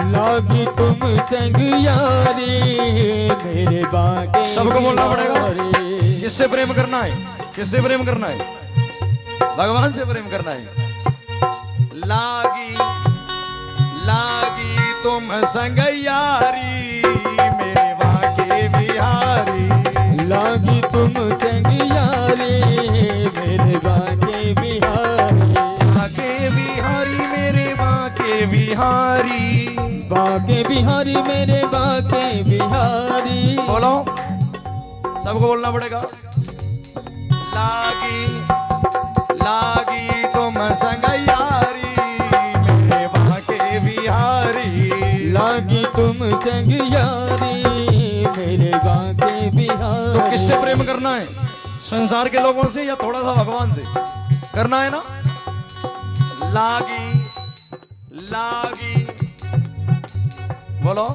लागी तुम संग यारी मेरे बागे। सबको बोलना पड़ेगा। किससे प्रेम करना है? किससे प्रेम करना है? भगवान से प्रेम करना है। लागी लागी तुम संग यारी मेरे बागे बिहारी। लागी तुम संग यारी मेरे बागे बिहारी। बागे बिहारी मेरे बागे बिहारी। बागे बिहारी मेरे बागे बिहारी। बोलो, सबको बोलना पड़ेगा। लागी लागी तुम संग यारी मेरे बागे बिहारी। लागी तुम संग यारी मेरे बागे बिहारी। तो किससे प्रेम करना है? संसार के लोगों से या थोड़ा सा भगवान से करना है ना? लागी लागी बोलो,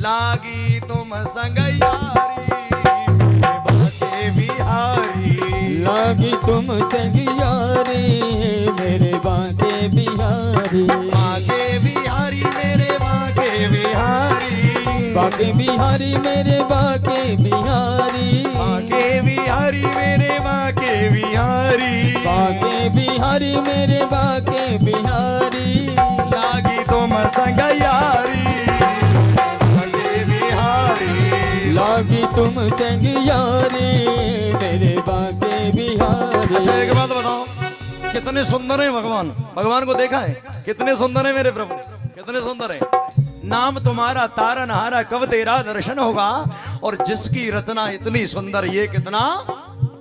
लागी तुम संग यारी मेरे बागे बिहारी। लागी तुम संग यारी मेरे बागे बिहारी। बागे बिहारी मेरे बागे बिहारी। बागे बिहारी मेरे बागे बिहारी। बागे बिहारी मेरे बागे बिहारी। बागे बिहारी मेरे बागे बिहारी। लागी तुम संग यारी बागे बिहारी। लागी तुम संग यारी मेरे बागे बिहारी। अच्छा, एक बात बताओ, कितने सुंदर है भगवान? भगवान को देखा है? कितने सुंदर है मेरे प्रभु, कितने सुंदर है। नाम तुम्हारा तारनहारा कब तेरा दर्शन होगा। और जिसकी रचना इतनी सुंदर, ये कितना,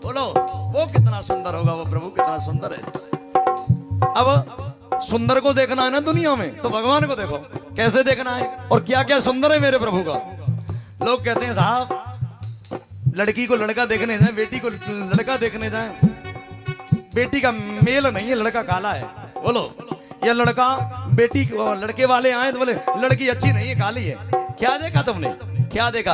बोलो, वो कितना सुंदर होगा, वो प्रभु कितना सुंदर है। अब सुंदर को देखना है ना दुनिया में, तो भगवान को देखो कैसे देखना है और क्या क्या सुंदर है मेरे प्रभु का। लोग कहते हैं साहब, लड़की को लड़का देखने जाए, बेटी को लड़का देखने जाए, बेटी का मेल नहीं है, लड़का काला है। बोलो, या लड़का बेटी लड़के वाले आए तो बोले लड़की अच्छी नहीं है, काली है। क्या देखा तुमने? क्या देखा?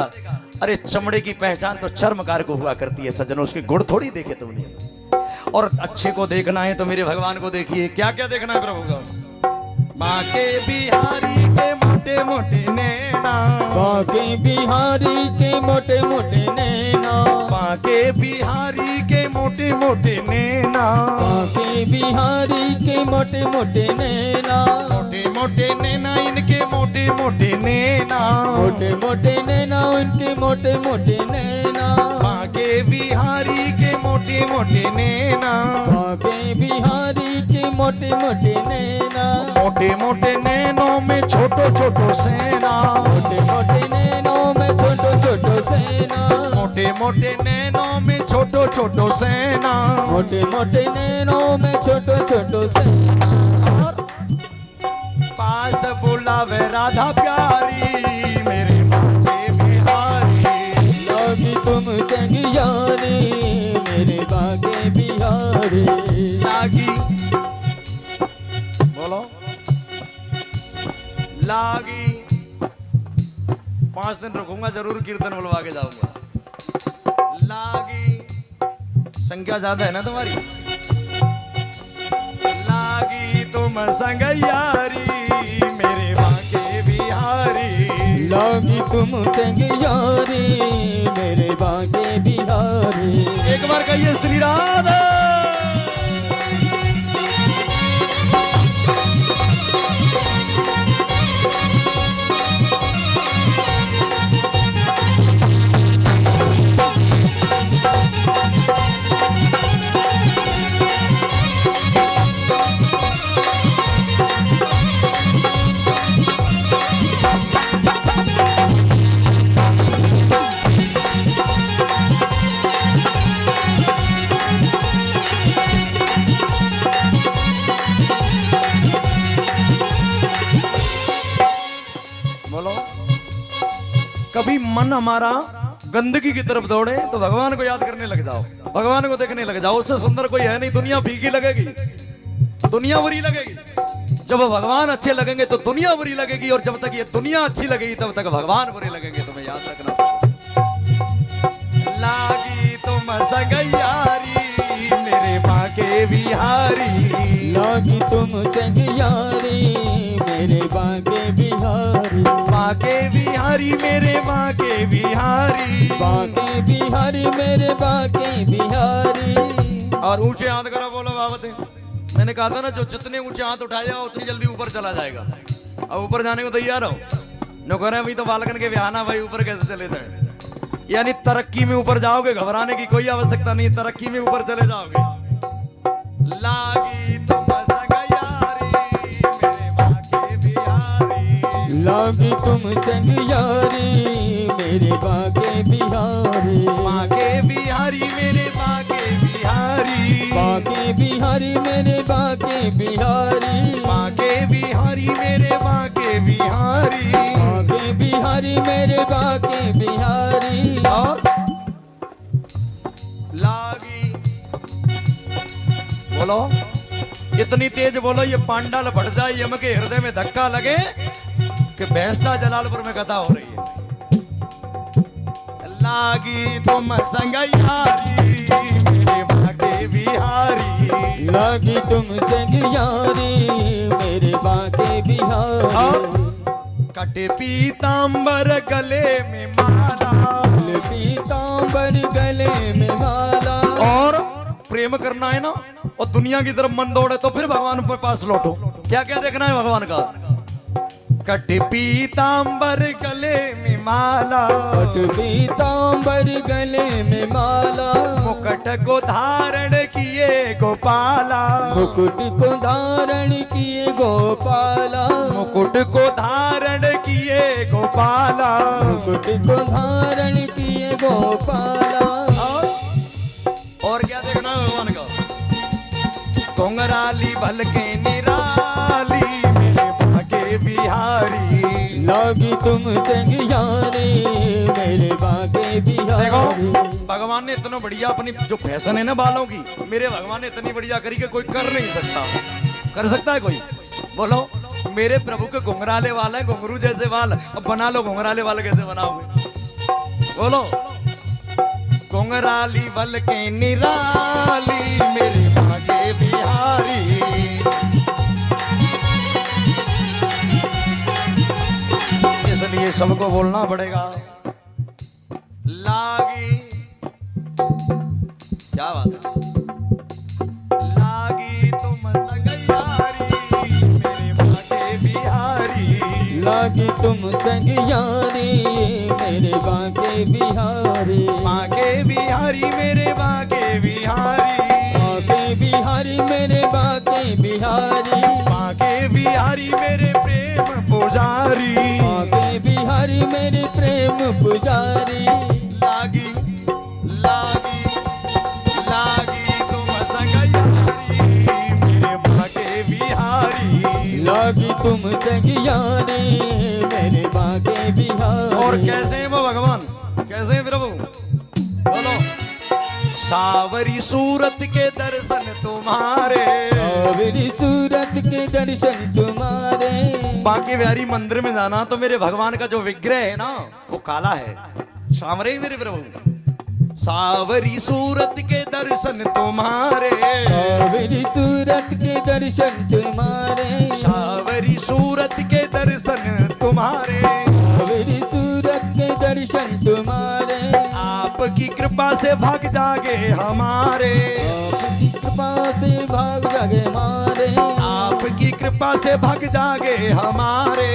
अरे चमड़े की पहचान तो चर्मकार को हुआ करती है सज्जनों, उसके गुण थोड़ी देखे तुमने। और अच्छे को देखना है तो मेरे भगवान को देखिए, क्या क्या देखना है प्रभु का। बाके बिहारी के मोटे मोटे नैना। बागे बिहारी के मोटे मोटे नैना। बाके बिहारी के मोटे मोटे नैना। बागे बिहारी के मोटे मोटे नैना। मोटे मोटे नैना इनके मोटे मोटे नैना। मोटे मोटे नैना उनके मोटे मोटे नैना। बाके बिहारी के मोटे मोटे नैना। बागे बिहारी के मोटे मोटे नैना। मोटे मोटे नैनों में छोटो छोटो सेना। मोटे मोटे नैनों में छोटो छोटो सेना। मोटे मोटे नैनों में छोटो छोटो सेना। मोटे मोटे नैनों में छोटो छोटो सेना। पास बुलावे राधा प्यारी मेरे बाके बिहारी। लागी तुम संग यारी मेरे बागे बिहारी। लागी, बोलो, लागी। 5 दिन रुकूंगा, जरूर कीर्तन बुलवा के जाऊंगा। लागी, संख्या ज्यादा है ना तुम्हारी। लागी तुम संग यारी मेरे बाके बिहारी। लागी तुम संग यारी मेरे बागे बिहारी। एक बार कहिए श्री राधे। कभी मन हमारा गंदगी की तरफ दौड़े तो भगवान को याद करने लग जाओ, भगवान को देखने लग जाओ। उससे सुंदर कोई है नहीं। दुनिया फीकी लगेगी, दुनिया बुरी लगेगी। जब भगवान अच्छे लगेंगे तो दुनिया बुरी लगेगी, और जब तक ये दुनिया अच्छी लगेगी तब तक भगवान बुरे लगेंगे। तुम्हें याद रखना। लागी तुम संग यारी मेरे बाके बिहारी। लागी तुम संग यारी मेरे बागे बिहारी, बाके बिहारी मेरे बाके बिहारी, बाके बिहारी मेरे बाके बिहारी। और ऊंचे हाथ करो, बोलो बाबते। मैंने कहा था ना, जो जितने ऊंचे हाथ उठाएगा उतनी जल्दी ऊपर चला जाएगा। अब ऊपर जाने को तैयार हो? नो कह रहे अभी तो बालकन के बिहाना भाई, ऊपर कैसे चले जाए? यानी तरक्की में ऊपर जाओगे, घबराने की कोई आवश्यकता नहीं, तरक्की में ऊपर चले जाओगे। लागी तुम संग यारी मेरे बाके बिहारी, लागी तुम संग यारी मेरे बाके बिहारी, बाके बिहारी मेरे बाके बिहारी, बाके बिहारी मेरे बाके बिहारी, बाके बिहारी मेरे बाके बिहारी, बाके बिहारी मेरे बाके बिहारी। और लागी, बोलो इतनी तेज बोलो ये पांडाल बढ़ जाए, यम के हृदय में धक्का लगे कि भैंसटा जलालपुर में कथा हो रही है। लागी तुम संग यारी मेरे बाके बिहारी, लागी तुम संग यारी मेरे बाके बिहारी, कटे पीतांबर गले में माला, पीतांबर गले में माला। और प्रेम करना है ना और दुनिया की तरफ मन दौड़े तो फिर भगवान के पास लौटो। क्या क्या देखना है भगवान का? कटे पीतांबर गले में माला, पीतांबर गले में माला, मुकुट को धारण किए गोपाला, मुकुट को धारण किए गोपाला, मुकुट को धारण किए गोपाला, मुकुट को धारण किए गोपाला। और क्या देखना है भगवान का? घुंघराली भल के निराली मेरे बाके बिहारी, लागी तुम संग यारी मेरे बाके बिहारी। देखो भगवान ने इतना बढ़िया अपनी जो फैशन है ना बालों की, मेरे भगवान ने इतनी बढ़िया करी कि कोई कर नहीं सकता। कर सकता है कोई? बोलो। मेरे प्रभु के घुंघराले वाला है, घुंघरू जैसे बाल। अब बना लो घुंघराले वाले, कैसे बनाओगे? बोलो। घुंघराली बल के निराली मेरे बाके बिहारी, इसलिए सबको बोलना पड़ेगा। लागी, क्या बात है? लागी तुम संग यारी मेरे बाके बिहारी, लागी तुम संग यारी मेरे बाके बिहारी, बाके बिहारी मेरे बाके बिहारी, बाके बिहारी मेरे बाके बिहारी, बाके बिहारी मेरे प्रेम पुजारी, बाके बिहारी मेरे प्रेम पुजारी। लागी लागी लागी तुम संग यारी मेरे बाके बिहारी, लागी तुम संग यारी मेरे बाके बिहारी। और कैसे हैं वो भगवान? कैसे हैं प्रभु? बोलो। सावरी सूरत के दर्शन तुम्हारे, सावरी सूरत के दर्शन तुम्हारे, बाके बिहारी मंदिर में जाना तो मेरे भगवान का जो विग्रह है ना वो काला है। सावरे ही मेरे प्रभु। सावरी सूरत के दर्शन तुम्हारे, सावरी सूरत के दर्शन तुम्हारे, सावरी सूरत के दर्शन तुम्हारे, सावरी सूरत के दर्शन तुम्हारे। आपकी कृपा से भाग जागे हमारे, आपकी कृपा से भाग जागे हमारे, आपकी कृपा से भाग जागे हमारे।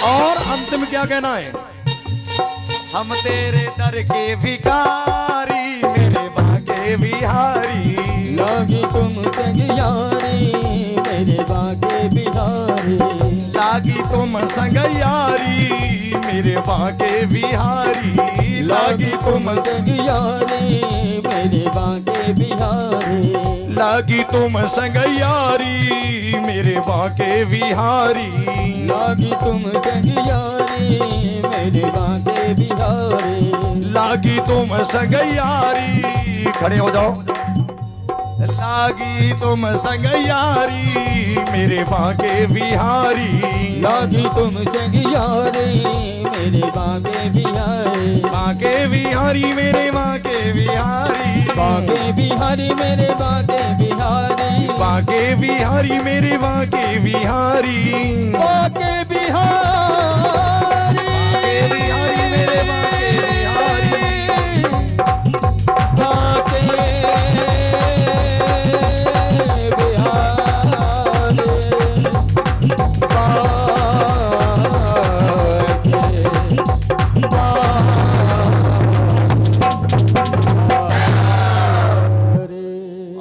और अंत में क्या कहना है? हम तेरे दर के भिखारी मेरे बाके बिहारी, लागी तुम संग यारी मेरे बाके बिहारी, लागी तुम संग यारी मेरे बाके बिहारी, लागी तुम संग यारी मेरे बाके बिहारी, लागी तुम संग यारी मेरे बाके बिहारी, लागी तुम संग यारी मेरे बाके बिहारी, लागी तुम संग यारी। खड़े हो जाओ। लागी तुम संग यारी मेरे बाके बिहारी, लागी तुम संग यारी मेरे बाके बिहारी, बाके बिहारी मेरे बाके बिहारी, बाके बिहारी मेरे बाके बिहारी, बांके बिहारी मेरे बांके बिहारी, बांके बिहारी, बांके बिहारी मेरे बांके बिहारी, बांके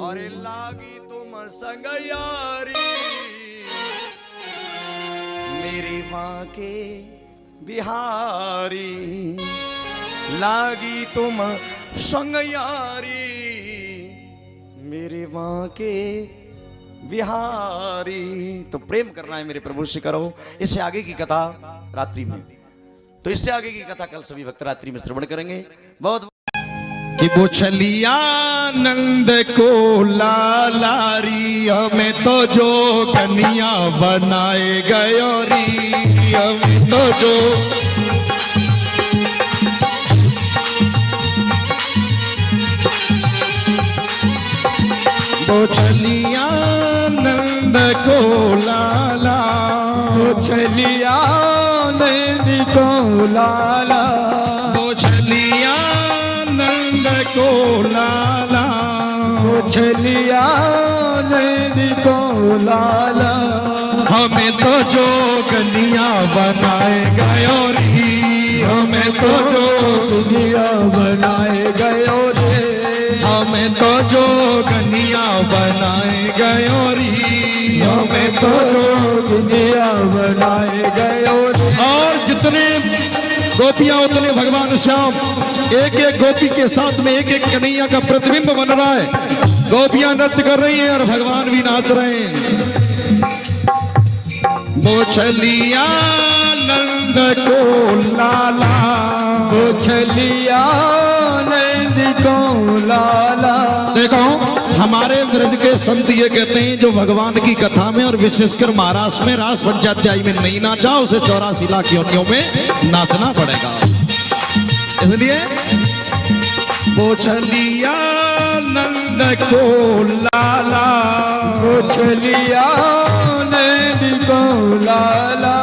अरे लागी तुम संग यारी मेरी माँ के बिहारी, लागी तुम संग यारी मेरे माँ के बिहारी। तो प्रेम करना है मेरे प्रभु से करो। इससे आगे की कथा रात्रि में, तो इससे आगे की कथा कल सभी भक्त रात्रि में श्रवण करेंगे। बहुत कि वो चलिया नंद को लालारी, हमें तो जो कन्या बनाए गयोरी, हमें तो जो वो चलिया नंद को लाला, वो चलिया नंद को लाला, वो चलिया नंद को लाला, वो चलिया नंद को लाला, हमें तो जो कन्या बनाए गयोरी, हमें तो जो दुनिया बनाए गयो रे, हमें तो जो कन्या बनाए गयोरी, हमें तो जो दुनिया बनाए गयो रे। और जितने गोपियां उतने भगवान श्याम एक एक गोपी के साथ में एक एक कन्हैया का प्रतिबिंब बन रहा है। गोपियां नृत्य कर रही हैं और भगवान भी नाच रहे हैं। वो चलिया नंद को लाला, वो चलिया नंद को लाला। देखो हमारे ब्रज के संत ये कहते हैं जो भगवान की कथा में और विशेषकर महाराष्ट्र में रास पंचाध्याय में नहीं नाचा उसे 84 लाख योनियों में नाचना पड़ेगा। इसलिए वो चलिया नंद को लाला, वो चलिया नंद को लाला,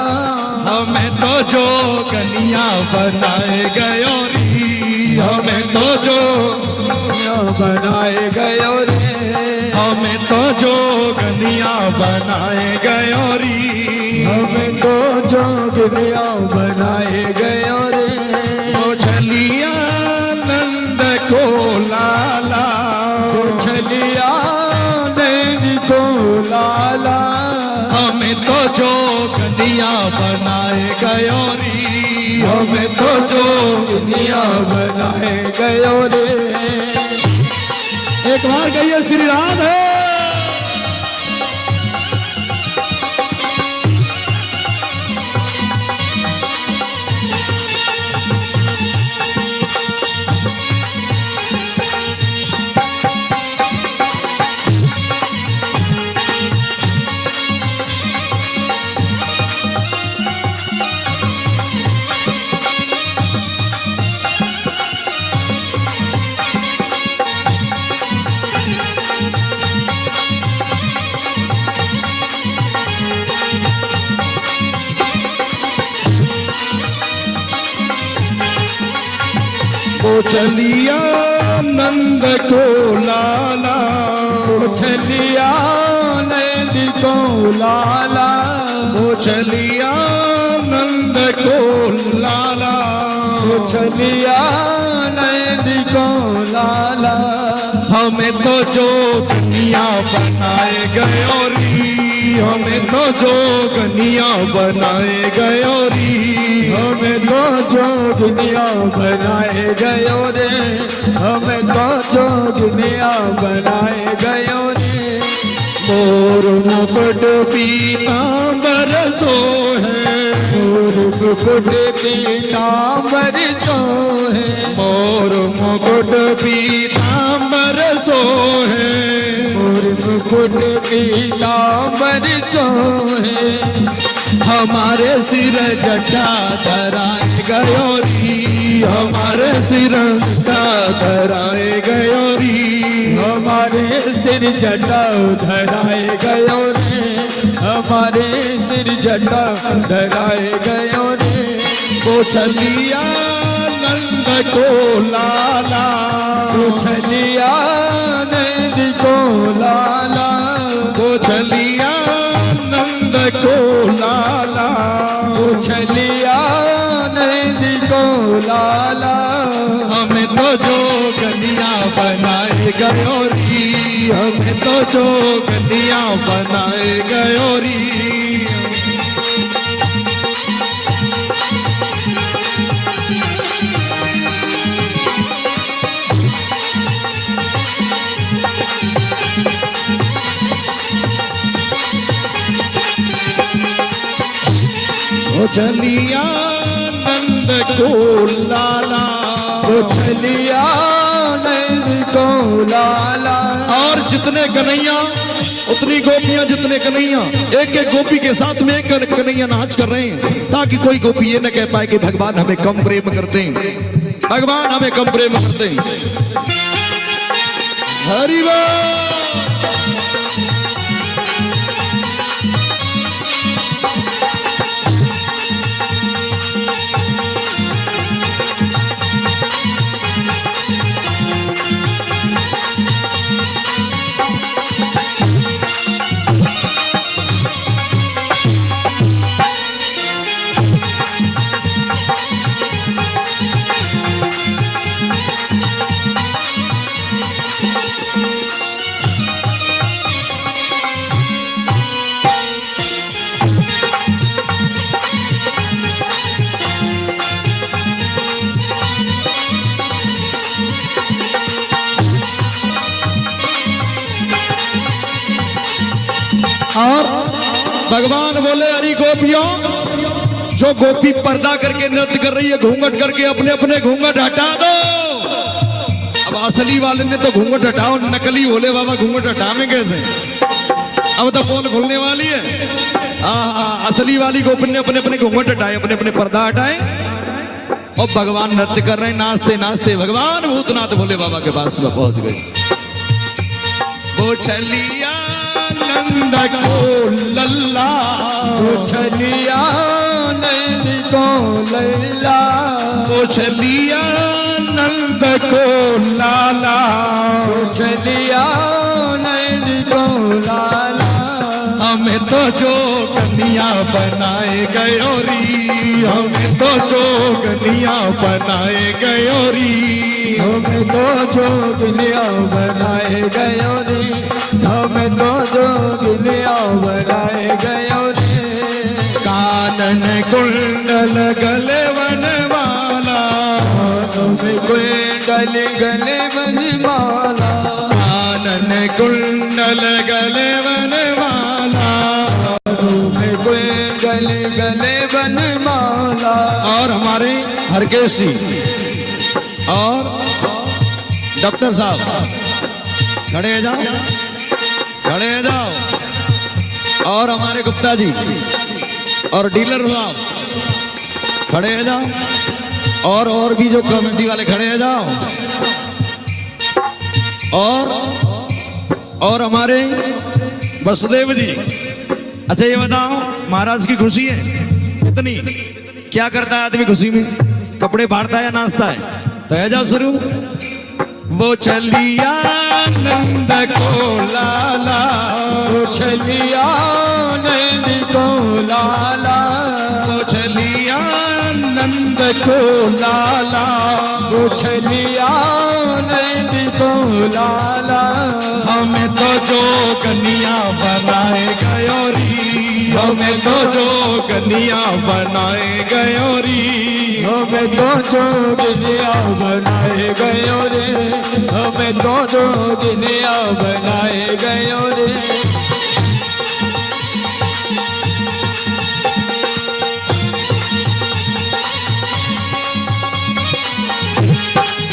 हमें तो जो कन्या बनाए गयोरी, हमें तो जो बनाए गयो रे, हमें तो जो कन्या बनाए गयोरी, हमें तो जोगनिया बनाए गयो रे। वो चलिया नंद को लाला, वो चलिया नंद को लाला, हमें तो जो कन्या बनाए गयोरी, हमें तो जो दुनिया बनाए गयो रे। एक बार कहिए श्री राम है। वो चलिया नंद को लाला, वो चलिया नंद को लाला, वो चलिया नंद को लाला, वो चलिया नंद को लाला, हमें तो जो कन्या बनाए गयोरी, हमें तो जो कन्या बनाए गयोरी, हमें तो जोगनिया बनाए गयो रे, हमें तो जोगनिया बनाए गयो रे। मोर मुकुट पीतांबर सोहे, मोर मुकुट पीतांबर सोहे, मोर मुकुट पीतांबर सोहे, मोर मुकुट पीतांबर सोहे, हमारे सिर जटा धराए गयोरी, हमारे सिर जटा धराए गयोरी, हमारे सिर जटा धराए गयो रे, हमारे सिर जटा धराए गयो रे। वो चलिया नंद को लाला, वो चलिया नंद को लाला, वो चलिया नंद को लाला, वो चलिया नंद को लाला। हमें तो जो गलियां बनाए गयोरी, हमें तो जो गलियां बनाए गयोरी। वो चलिया नंद को लाला, वो चलिया नंद को लाला। और जितने कन्हैया उतनी गोपियां, जितने कन्हैया, एक एक गोपी के साथ में एक कन्हैया नाच कर रहे हैं, ताकि कोई गोपी ये न कह पाए कि भगवान हमें कम प्रेम करते हैं, भगवान हमें कम प्रेम करते हैं। हरि बोल। और भगवान बोले अरे गोपियों, जो गोपी पर्दा करके नृत्य कर रही है, घूंघट करके अपने अपने घूंघट हटा दो। अब असली वाले ने तो घूंघट हटाओ, नकली बोले बाबा घूंघट हटावे कैसे? अब तो पोल खुलने वाली है। असली वाली गोपी ने अपने अपने घूंघट हटाए, अपने अपने पर्दा हटाए, और भगवान नृत्य कर रहे हैं, नाचते नाचते भगवान भूतनाथ भोले बाबा के पास में पहुंच गए। वो चलिया नंद को लल्ला, वो चलिया नंद को लल्ला, वो चलिया नंद को लाला, वो चलिया नंद को लाला। हमें तो जो कन्या बनाए गयोरी, हमें तो जो कन्या बनाए गयोरी, हमें तो जोगिनिया बनाए गयो रे, हमें तो जोगिनिया बनाए गयो रे। कानन कुंडल गले वनमाला, तुम्हें कुंडल गले बनमाला, कानन कुंडल गले वनमाला, तुम्हें कुंडल गले बनमाला। और हमारे हरकेश जी और डॉक्टर साहब खड़े हो जाओ, खड़े हो जाओ, और हमारे गुप्ता जी और डीलर साहब खड़े हो जाओ, और भी जो कमेटी वाले खड़े हो जाओ, और हमारे वसुदेव जी। अच्छा ये बताओ, महाराज की खुशी है कितनी? क्या करता है आदमी खुशी में? कपड़े फाड़ता है या नाचता है? तो है जाओ शुरू। वो चलिया नंद को लाला, वो चलिया नंद को लाला, वो चलिया नंद को लाला, वो चलिया नंद को लाला। हमें तो जो कन्या बनाए गयोरी, हमें तो जो कन्या बनाए गयोरी, हमें तो जोगिनिया बनाए गयो रे, हमें तो जोगिनिया बनाए गयो रे।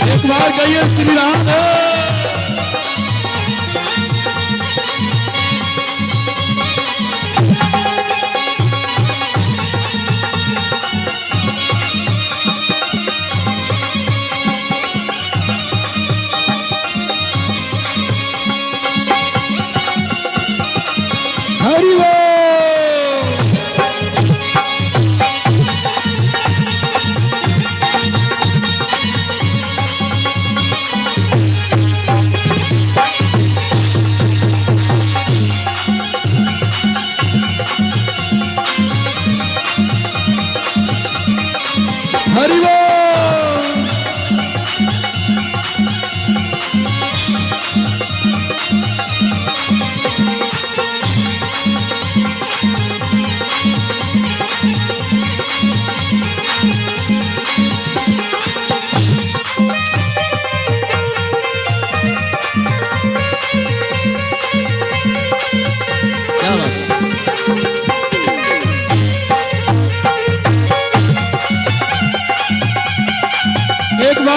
एक बार कहिए श्री राम।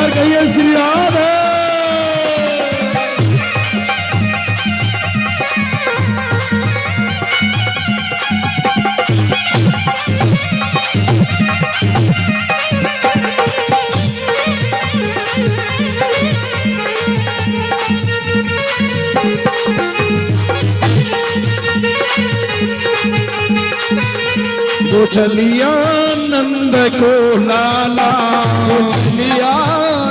बार कहिए श्री राधे। तो चलिया नंद को लाला, तो चलिया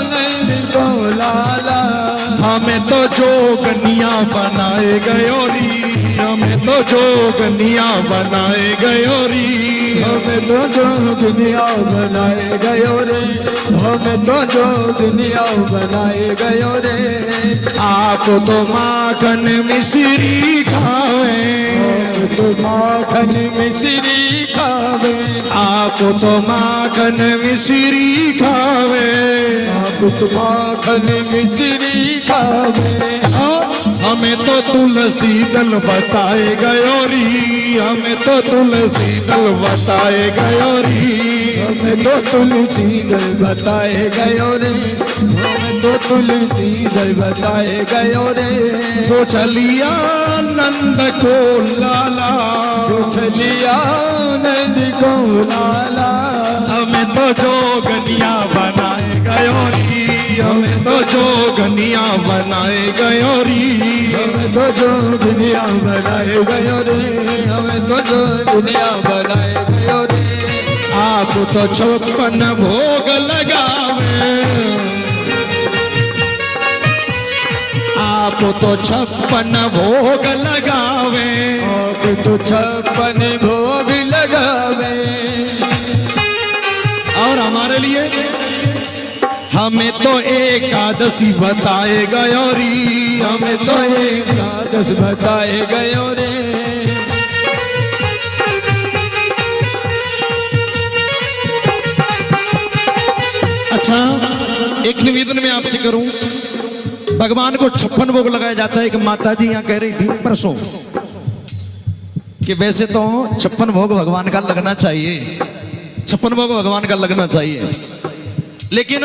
नंद को लाला, हमें तो जोगनिया बनाए गयोरी, हमें तो जोगनिया बनाए गयोरी, हमें तो जोगनिया बनाए गयो रे, हमें तो जोगनिया बनाए गयो रे। आप तो माखन मिश्री खावे, तो माखन मिश्री खावे, आप तो माखन मिश्री खावे, आप तो माखन मिश्री खावे। हमें तो तुलसी दल बताए गयोरी, हमें तो तुलसी दल बताए गयोरी, हमें तो तुलसी दल बताए गयो रे, हमें तो तुलसी दल बताए गयो रे। तो चलिया नंद को लाला, तो चलिया नंद को लाला, हमें तो जोगनिया बनाए गयोरी, हमें तो जोगनिया बनाए गयोरी, हमें तो जोगनिया बनाए गयो रे, हमें तो जोगनिया बनाए गयो रे। आप तो 56 भोग लगावे, आप तो 56 भोग लगावे, आप तो 56 भोग लगावे। और हमारे लिए हमें तो एकादशी बताए गयोरी, हमें तो एकादश बताए गयो रे। अच्छा, एक निवेदन मैं आपसे करूं, भगवान को 56 भोग लगाया जाता है। एक माता जी यहाँ कह रही थी परसों कि वैसे तो 56 भोग भगवान का लगना चाहिए, 56 भोग भगवान का लगना चाहिए, लेकिन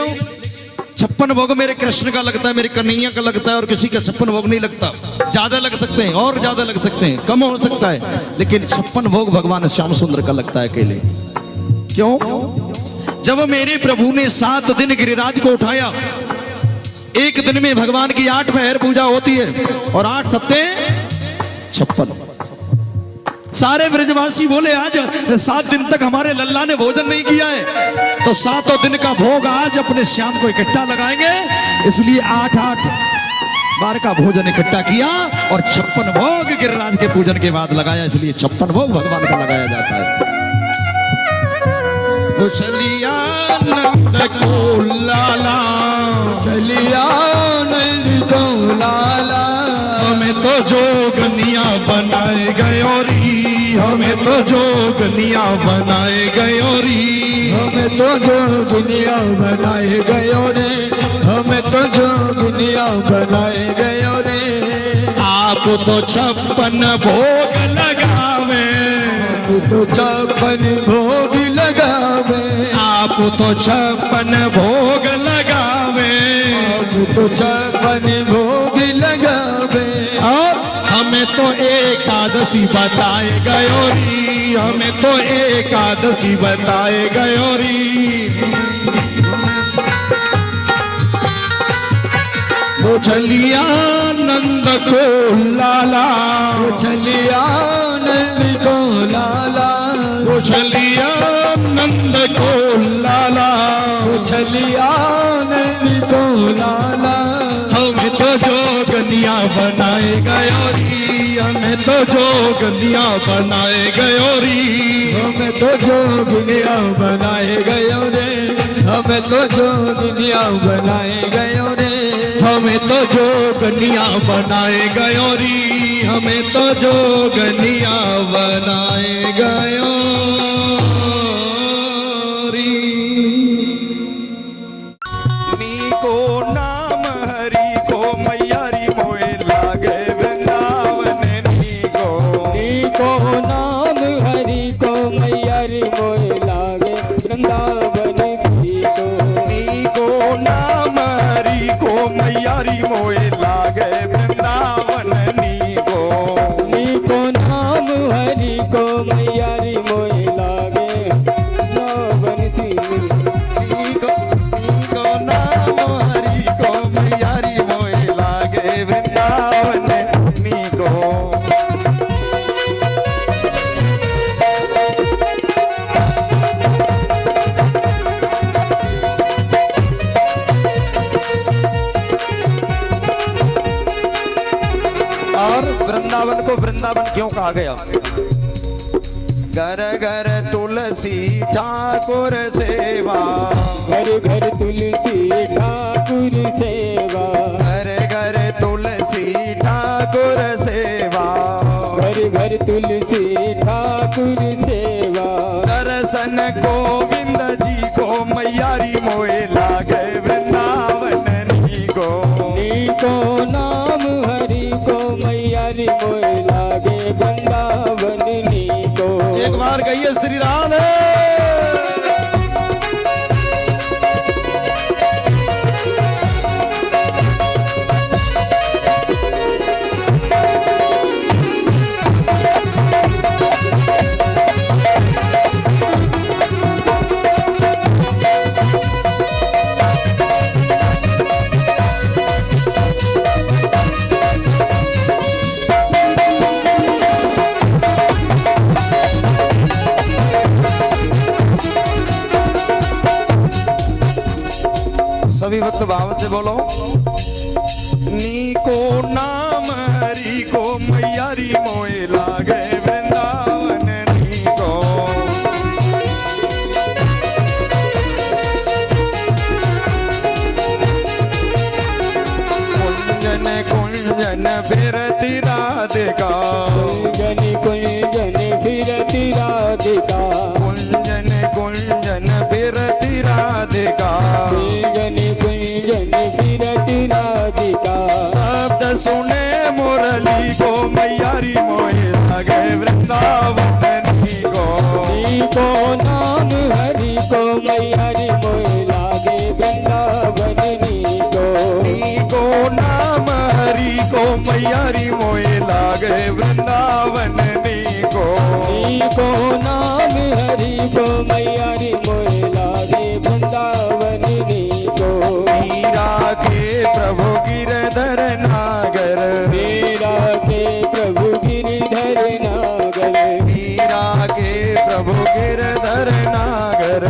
56 भोग मेरे कृष्ण का लगता है, मेरे कन्हैया का लगता है, और किसी का 56 भोग नहीं लगता। ज्यादा लग सकते हैं और ज्यादा लग सकते हैं, कम हो सकता है, लेकिन 56 भोग भगवान श्याम सुंदर का लगता है अकेले। क्यों? जब मेरे प्रभु ने 7 दिन गिरिराज को उठाया, एक दिन में भगवान की 8 पहर पूजा होती है, और 8 सत्ते 56। सारे ब्रजवासी बोले आज 7 दिन तक हमारे लल्ला ने भोजन नहीं किया है, तो 7 दिन का भोग आज अपने श्याम को इकट्ठा लगाएंगे, इसलिए 8-8 बार का भोजन इकट्ठा किया, और 56 भोग गिरिराज के पूजन के बाद लगाया, इसलिए 56 भोग भगवान का लगाया जाता है। चलिया नंद को लाला, चलिया नंद को लाला, हमें तो जोगनिया बनाए गयोरी, हमें तो जोगनिया बनाए गयोरी, हमें तो जोगनिया बनाए गयो रे, हमें तो जोगनिया बनाए गयो रे। आप तो 56 भोग लगावे, आप तो 56 भोग लगावे, आप तो 56 भोग लगावे, आप तो 56 भोग लगावे। और हमें तो एकादशी बताए गयोरी, हमें तो एकादशी बताए गयोरी। वो चलिया नंद को लाला, वो चलिया नंद को लाला, वो चलिया नंद को लाला, वो चलिया नंद को लाला, हमें तो जोगनिया बनाए गयोरी, हमें तो जोगनिया बनाए गयोरी, हमें तो जोगनिया बनाए गयो रे, हमें तो जोगनिया बनाए गयो रे, हमें तो जोगनिया बनाए गयोरी, हमें तो जोगनिया बनाए गयोरी। नीको नाम हरि को मैयारी मोए लागे वृंदावन, नीको नीको नाम हरि को मैयारी मोए लागे वृंदावन, नीको नीको नाम आ गया। घर घर तुलसी ठाकुर सेवा, घर घर तुलसी ठाकुर सेवा, घर घर तुलसी ठाकुर सेवा, घर घर तुलसी ठाकुर सेवा। दर्शन गोविंद जी को मैयारी मोए लागे वृंदावन नी को। नीको नाम हरि को मैयारी मोए लागे वृंदावन नीको। एक बार कहिए श्री राधे। सभी भक्त भाव से बोलो। नीको नाम हरि को मैयारी मोए लागे वृंदावन नीको। कुंजन कुंजन फिरती राधिका, कुंजन कुंजन फिरती राधिका, कुंजन कुंजन फिरती राधिका। कुंजन कुंजन फिरती राधिका। शब्द सुने मुरली को मैयारी मोए लागे वृंदावन नीको। नीको नाम हरि को मैयारी मोए लागे वृंदावन नीको। नीको नाम हरि को मैयारी मोए लागे वृंदावन नीको। नीको नाम हरि को मैयारी मोए लागे वृंदावन नीको। मीरा के प्रभु गिरधर नागर, मीरा के प्रभु गिरधर नागर, मीरा के प्रभु गिरधर नागर।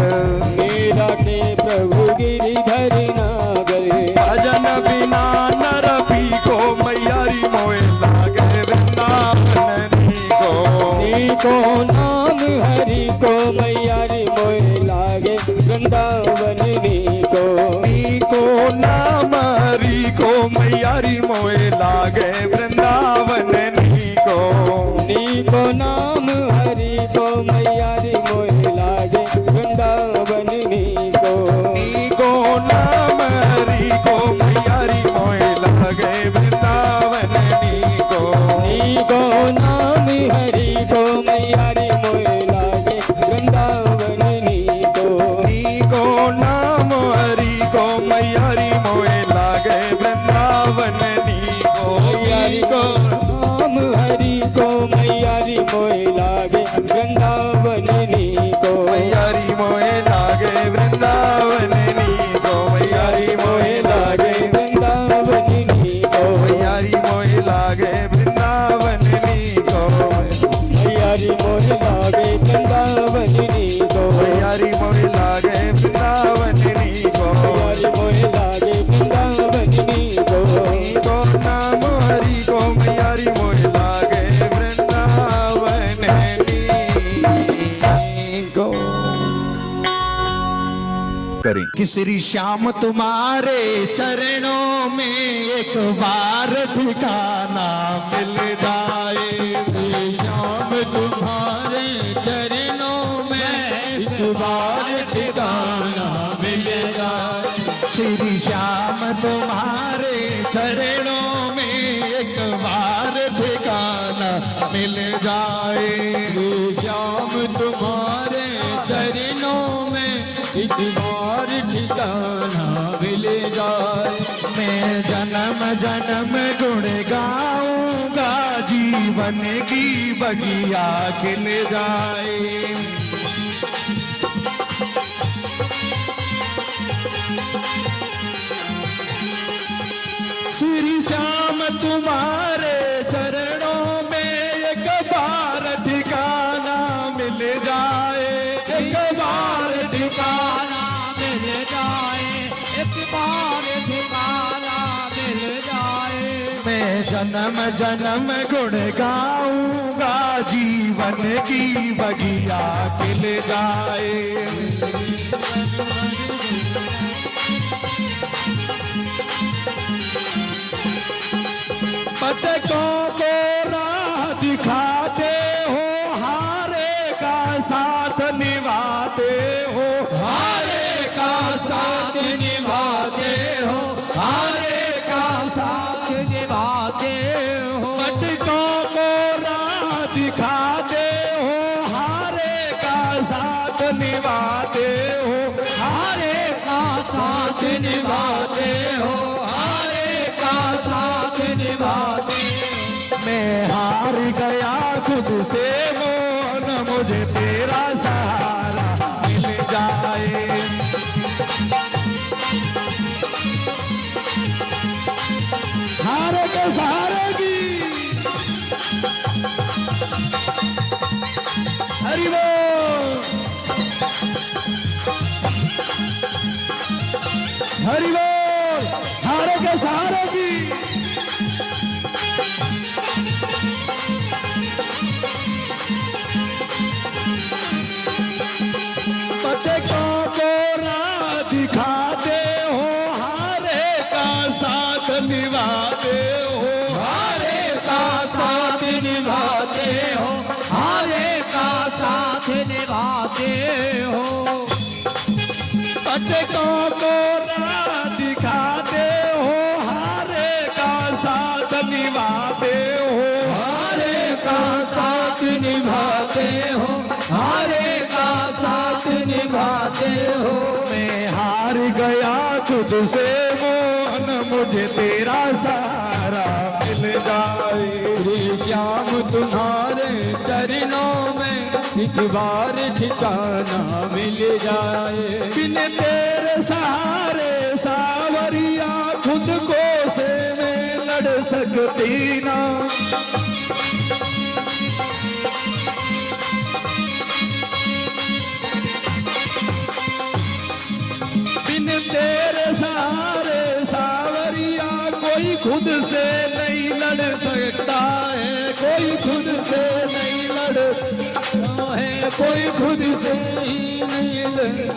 मीरा के प्रभु गिरधर नागर। भजन बिना नर पी को मैयारी मोए लागे वृंदावन नीको। नीको नाम हरि को मैयारी मोए लागे वृंदावन नीको। नीको नाम हरि को मैयारी मोए लागे वृंदावन नीको। नीको नाम हरि को मैयारी मोए लागे वृंदावन नीको। नीको नाम हरि को मैयारी मोए लागे वृंदावन नीको। नीको नाम हरि को मैयारी मोए लागे वृंदावन नीको। नीको नाम हरि को मैयारी मोए लागे वृंदावन नीको। मैयारी को नाम हरि को मैयारी मोए लागे वृंदावन नीको। मैयारी मोए लागे वृंदावन नीको। मैयारी मोए लागे, वृंदावन नीको। मैयारी मोए लागे वृंदावन नीको। मैयारी मोए लागे वृंदावन नीको। मैयारी मोए लागे वृंदावन नीको। मैयारी मोए लागे वृंदावन नीको। नीको नाम हरि को मैयारी मोए लागे वृंदावन नीको। करें कि श्री श्याम तुम्हारे चरणों में एक बार ठिकाना मिल जाए। श्याम तुम्हारे चरणों में एक बार ठिकाना मिल जाए। श्री श्याम तुम्हारे चरणों में एक बार ठिकाना मिल जाए। श्याम तुम्हारे चरणों में एक बार ठिकाना मिल जाए। मैं जन्म जन्म गुण गाऊंगा, जीवन की बगिया खिल जाए। श्री श्याम तुम्हारे चरणों में एक बार ठिकाना मिल जाए। एक बार ठिकाना मिल जाए, एक बार ठिकाना मिल जाए। मैं जन्म जन्म गुण गाऊंगा, जीवन की बगिया खिल जाए। पटकों को राह दिखाते हो, हारे का साथ निभाते हो, हारे का साथ निभाते हो, हारे का साथ निभाते हो। पटकों को राह दिखाते हो, हारे का साथ निभाते हो, हारे का साथ निभाते हो, हारे का साथ निभाते हो। मैं हार गया खुद से, मोहन मुझे तेरा सहारा मिल जाए। हारे के सहारे की हरि बोल, हरि बोल। हारे के सहारे की पटकों को राह दिखाते हो, हारे का साथ निभाते हो, हारे का साथ निभाते हो, हारे का साथ निभाते हो। पटकों को राह दिखाते हो, हारे का साथ निभाते हो, हारे का साथ निभाते हो, हारे का साथ निभाते हो। मैं हार गया खुद से, मोहन मुझे तेरा सहारा मिल जाए। श्री श्याम तुम्हारे चरणों में एक बार ठिकाना मिल जाए। बिन तेरे सहारे सावरिया, खुद को से मैं लड़ सकती ना। बिन तेरे सहारे सावरिया, कोई खुद से नहीं लड़ सकता है, कोई खुद से नहीं लड़ता है, कोई खुद से ही नहीं लड़।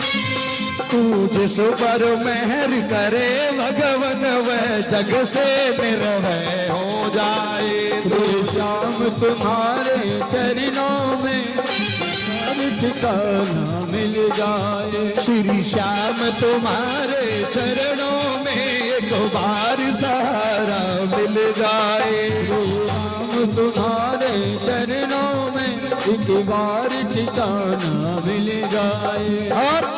तू जिस पर मेहर करे भगवन, वह जग से निर्भय हो जाए। श्री श्याम तुम्हारे चरणों में ठिकाना मिल जाए। श्री श्याम तुम्हारे चरणों में एक बार सहारा मिल जाए। श्याम तुम्हारे चरणों में एक बार ठिकाना मिल जाए। और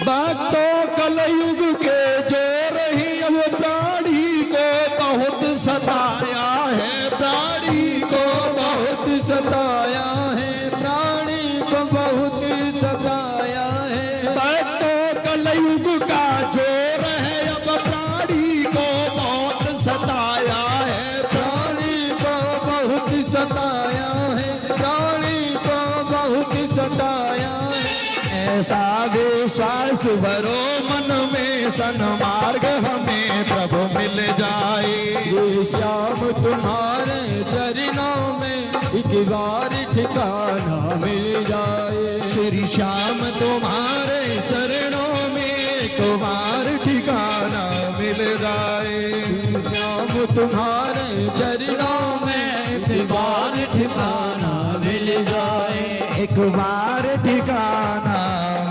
भक्तों कलयुग के जो रही, अब प्राणी को बहुत सताया है, प्राणी को बहुत सताया है, प्राणी को बहुत सताया है। भक्तों कलयुग का जोर है, अब प्राणी को बहुत सताया है, प्राणी को बहुत सताया है, प्राणी को बहुत सताया है। ऐसा विश्वास भरो मन में, सन्मार्ग हमें प्रभु मिल जाए। ये श्याम तुम्हारे चरणों में एक बार ठिकाना मिल जाए। श्री श्याम तुम्हारे चरणों में एक बार ठिकाना मिल जाए। श्याम तुम्हारे चरणों में एक बार ठिकाना मिल जाए। एक बार ठिकाना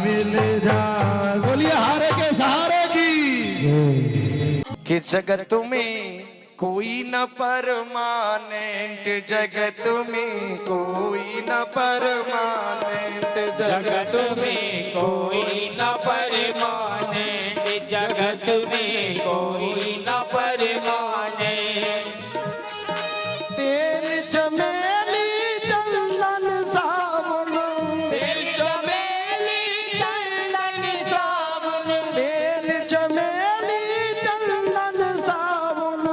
मिल जाए। बोलिए हारे के सहारे की। कि जगत में कोई न परमानेंट, जगत में कोई न परमानेंट, जगत में कोई न परमानेंट, जगत में कोई न परमानेंट। तेल चमेली चंदन साबुन, तेल चमेली चंदन साबुन, तेल चमेली चंदन साबुन,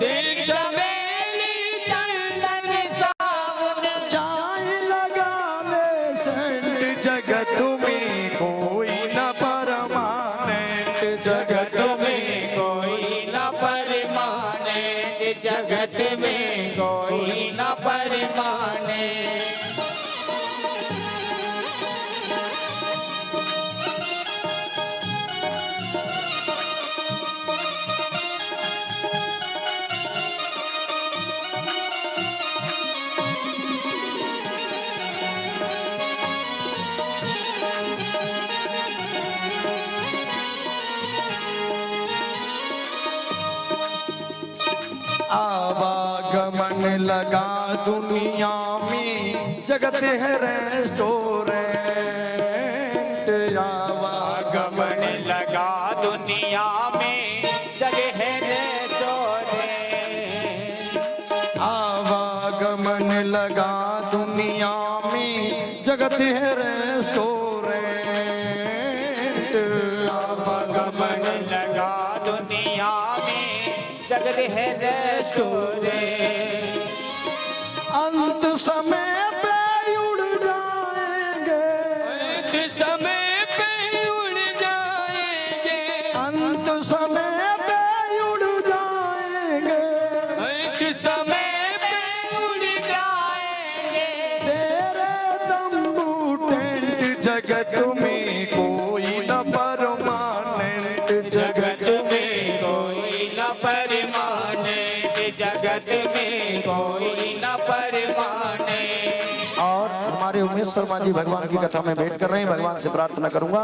तेल चमेली चंदन साबुन। चाय लगा ले सेंट, जगत में कोई न परमानेंट, जगत जगत में कोई न परमानेंट, गमन लगा दुनिया में, जगत है रेस्टोरेंट। आवागमन लगा दुनिया में, जगह है रेस्टोरेंट। आवागमन लगा दुनिया में, जगत है रेस्टोरेंट। आवागमन लगा दुनिया में, जगह है रेस्टोरेंट। अंत समय पे उड़ जाएंगे, अंत समय पे उड़ जाएंगे, अंत समय पे उड़ जाएंगे, अंत समय पे उड़ जाएंगे। तेरे तंबू टेंट जगत में कोई न परमानेंट। जगत में कोई न परमानेंट, जगत में कोई न परमानेंट। और हमारे उमेश शर्मा जी भगवान की कथा में भेंट कर रहे हैं। भगवान से प्रार्थना करूंगा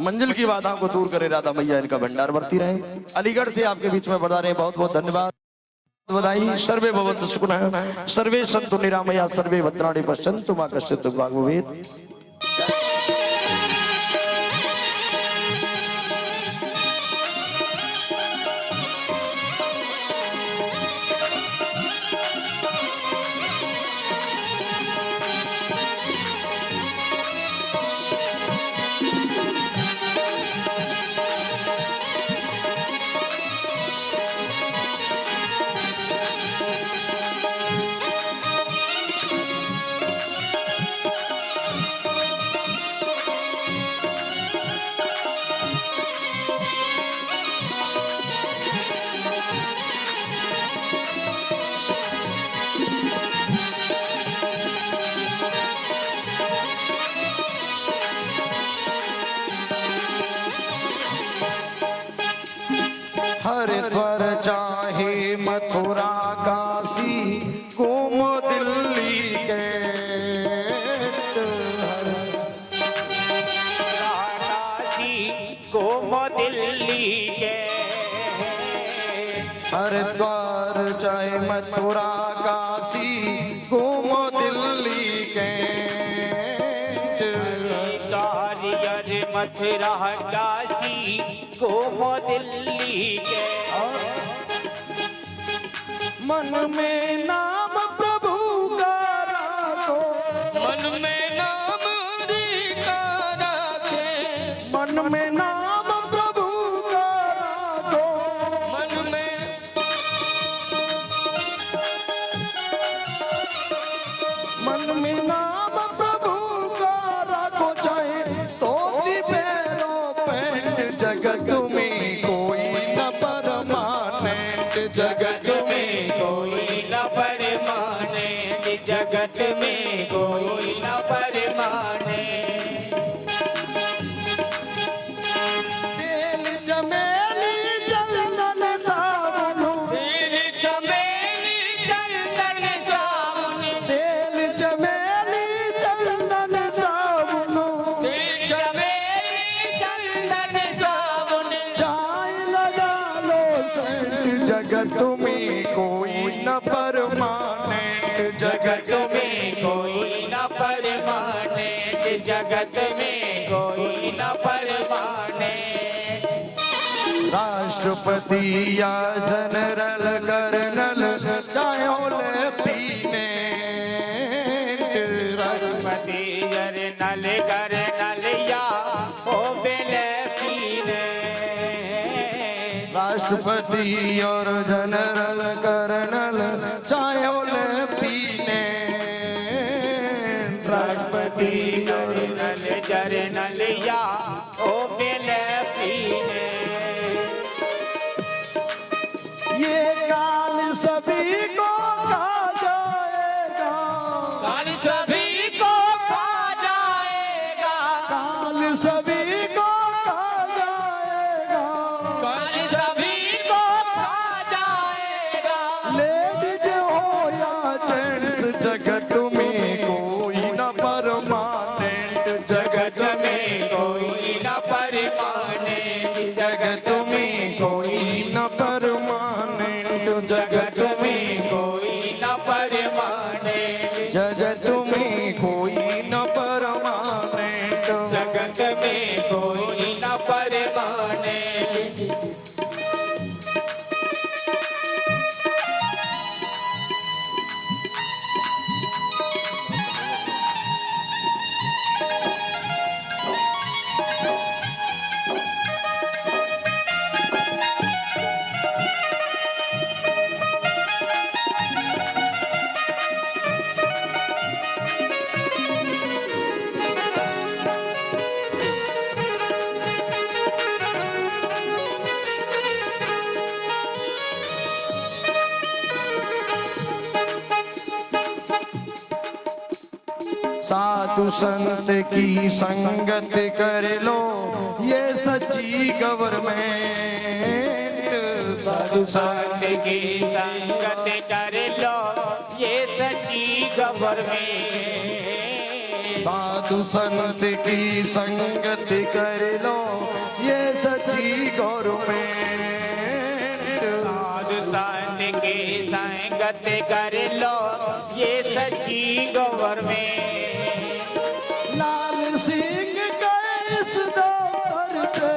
मंजिल की बाधाओं को दूर करे, राधा मैया इनका भंडार बढ़ती रहे। अलीगढ़ से आपके बीच में बढ़ा रहे हैं, बहुत बहुत धन्यवाद, बधाई। सर्वे भवन्तु सुखिनः, सर्वे सन्तु निरामया, सर्वे भद्राणि पश्यन्तु मा कश्चित् दुःखभाग् भवेत्। हरिद्वार चाहे मथुरा काशी घूम दिल्ली के, काशी घूम दिल्ली के। हरिद्वार चाहे मथुरा काशी घूम दिल्ली के। हरिद्वार मथुरा काशी घूम दिल्ली के। मन में नाम प्रभु का राखो, मन में नाम हरि का राखे, मन में नाम प्रभु का राखो, मन में मन में नाम प्रभु का राखो। चाहे धोती पैरों पैंट, जगत में कोई न परमानेंट। जगत में कोई न परमानेंट, जगत में कोई न परमानेंट। तेल चमेली चंदन साबुन, तेल चमेली चंदन साबुन, तेल चमेली चंदन साबुन, तेल चमेली चंदन साबुन। चाय लगा लो सेंट, जगत में कोई न परमानेंट। जगत में कोई न परमानेंट, जगत में कोई न परमानेंट। राष्ट्रपति या जनरल कर्नल चाहे लेफ्टिनेंट। राष्ट्रपति जनरल कर्नल या ओ लेफ्टिनेंट। राष्ट्रपति और जनरल कर्नल चाहे लेफ्टिनेंट। राष्ट्रपति जनरल जनरल या ओ लेफ्टिनेंट। ये काल सभी को खा जाएगा, काल सभी को खा जाएगा, काल सभी को खा जाएगा। काल सभी को खा जाएगा। लेडीज हो या जेंट्स, जगत में कोई न परमानेंट। जगत में कोई न परमानेंट, जगत में कोई न परमानेंट। जगत में कोई न साधु संत की संगत कर लो ये सच्ची गवर्नमेंट। साधु संत की संगत कर लो ये सच्ची गवर्नमेंट। साधु संत की संगत कर लो ये सच्ची गवर्नमेंट। साधु संत की संगत कर लो ये सच्ची गवर्नमेंट। लाल सिंह का इस दौर से,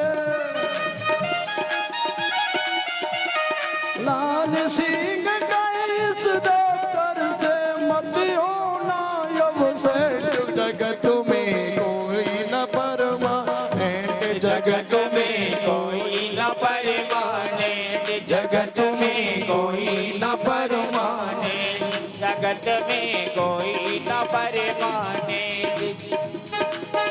लाल सिंह का इस दौर से मत होना यब से। जगत में कोई न परमानेंट, जगत में कोई न परमानेंट, जगत में कोई न परमानेंट, जगत में कोई न परमानेंट।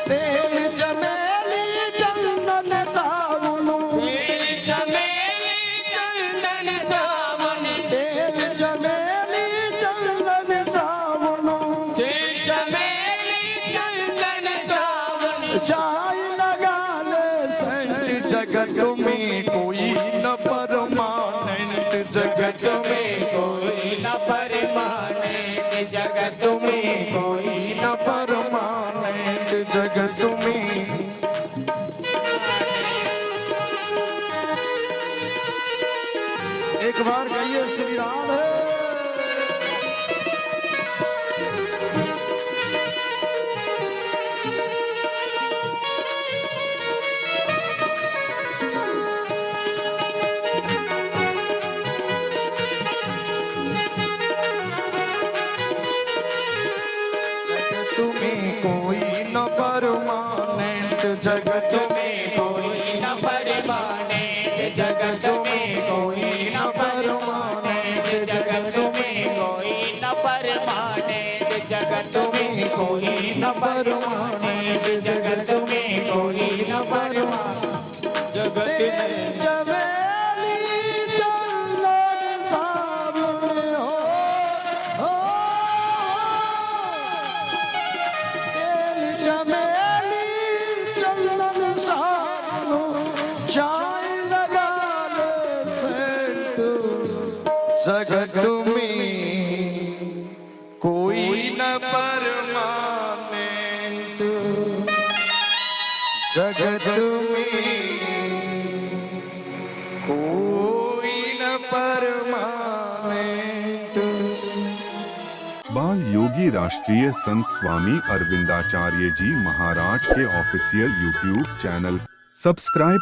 तेल चमेली चंदन सावन, तेल चमेली चंदन सावन, तेल चमेली चंदन सावन, तेल चमेली चंदन सावन। चाय लगा ले सेंट। जगत में कोई न परमानेंट, जगत में कोई न परमानेंट, जगत में कोई न परमानेंट, जगत में। एक बार कहिए श्री राम है। जगत में कोई न परमानेंट, जगत में कोई न परमानेंट, जगत में कोई न परमानेंट, जगत में कोई न परमानेंट, जगत में कोई न परमानेंट, जगत में कोई न परमानेंट। जगत में चमेली चंदन सावन हो, तेल चमेली चंदन सावन, चाय लगा ले सेंट। जगत में कोई न परमानेंट, जगत में कोई न परमानेंट। बाल योगी राष्ट्रीय संत स्वामी अरविंदाचार्य जी महाराज के ऑफिशियल यूट्यूब चैनल सब्सक्राइब